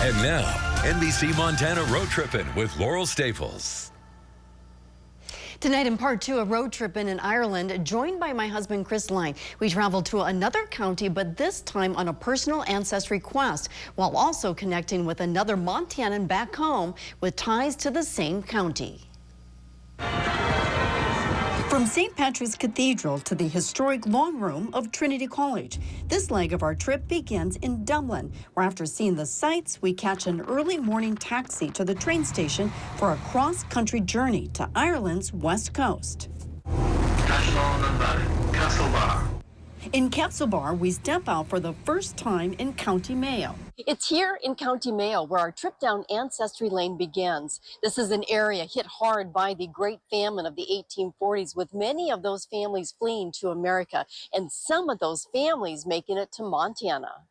And now, NBC Montana Road Trippin' with Laurel Staples. Tonight in part two, a road trip in Ireland, joined by my husband Chris Line. We traveled to another county, but this time on a personal ancestry quest, while also connecting with another Montanan back home with ties to the same county. From St. Patrick's Cathedral to the historic lawn room of Trinity College, this leg of our trip begins in Dublin, where after seeing the sights, we catch an early morning taxi to the train station for a cross-country journey to Ireland's west coast. In Castlebar, we step out for the first time in County Mayo. It's here in County Mayo where our trip down Ancestry Lane begins. This is an area hit hard by the Great Famine of the 1840s, with many of those families fleeing to America, and some of those families making it to Montana,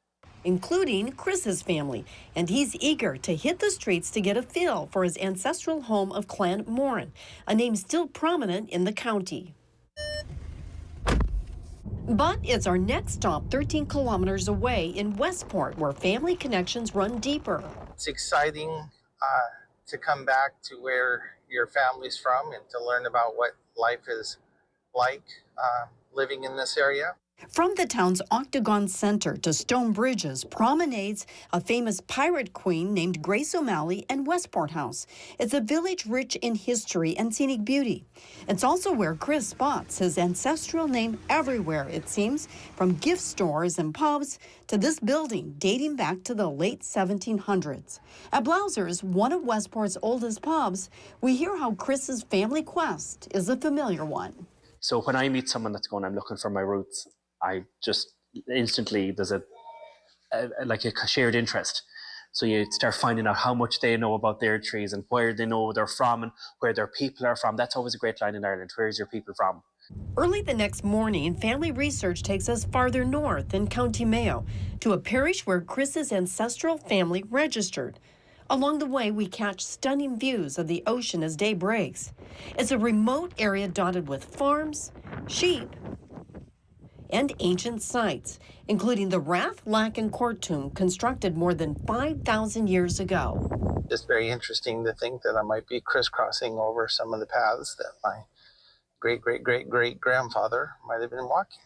including Chris's family, and he's eager to hit the streets to get a feel for his ancestral home of Clan Moran, a name still prominent in the county. But it's our next stop 13 kilometers away in Westport, where family connections run deeper. It's exciting to come back to where your family's from and to learn about what life is like living in this area. From the town's Octagon Center to stone bridges, promenades a famous pirate queen named Grace O'Malley, and Westport House. It's a village rich in history and scenic beauty. It's also where Chris spots his ancestral name everywhere, it seems, from gift stores and pubs to this building dating back to the late 1700s. At Blauser's, one of Westport's oldest pubs, we hear how Chris's family quest is a familiar one. So when I meet someone that's going, I'm looking for my roots, I just instantly, there's a shared interest. So you start finding out how much they know about their trees and where they know they're from and where their people are from. That's always a great line in Ireland. Where is your people from? Early the next morning, family research takes us farther north in County Mayo to a parish where Chris's ancestral family registered. Along the way, we catch stunning views of the ocean as day breaks. It's a remote area dotted with farms, sheep, and ancient sites, including the Rath Lacken court tomb constructed more than 5,000 years ago. It's very interesting to think that I might be crisscrossing over some of the paths that my great-great-great-great-grandfather might have been walking.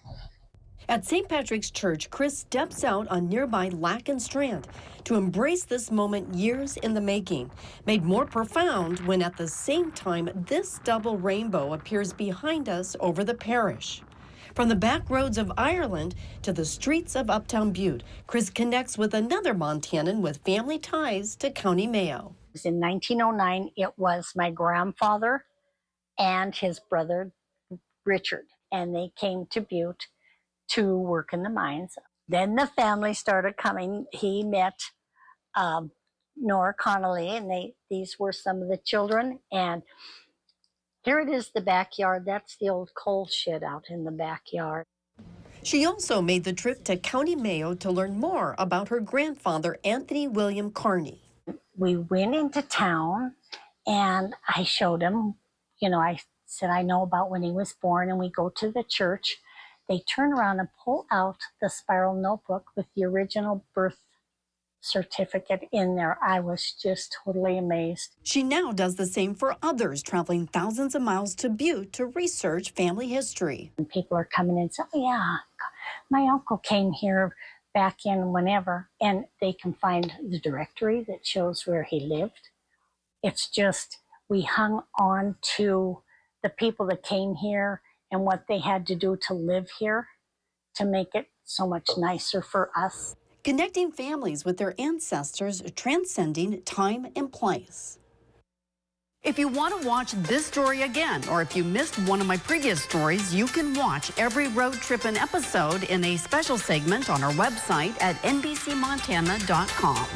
At St. Patrick's Church, Chris steps out on nearby Lacken Strand to embrace this moment years in the making, made more profound when at the same time this double rainbow appears behind us over the parish. From the back roads of Ireland to the streets of Uptown Butte, Chris connects with another Montanan with family ties to County Mayo. In 1909, it was my grandfather and his brother, Richard, and they came to Butte to work in the mines. Then the family started coming. He met Nora Connolly, and these were some of the children, and here it is, the backyard. That's the old coal shed out in the backyard. She also made the trip to County Mayo to learn more about her grandfather, Anthony William Carney. We went into town, and I showed him, I said, I know about when he was born, and we go to the church. They turn around and pull out the spiral notebook with the original birth certificate in there. I was just totally amazed. She now does the same for others, traveling thousands of miles to Butte to research family history. And people are coming in and saying, oh, yeah, my uncle came here back in whenever, and they can find the directory that shows where he lived. It's just, we hung on to the people that came here and what they had to do to live here to make it so much nicer for us. Connecting families with their ancestors, transcending time and place. If you want to watch this story again, or if you missed one of my previous stories, you can watch every Road Trippin' episode in a special segment on our website at nbcmontana.com.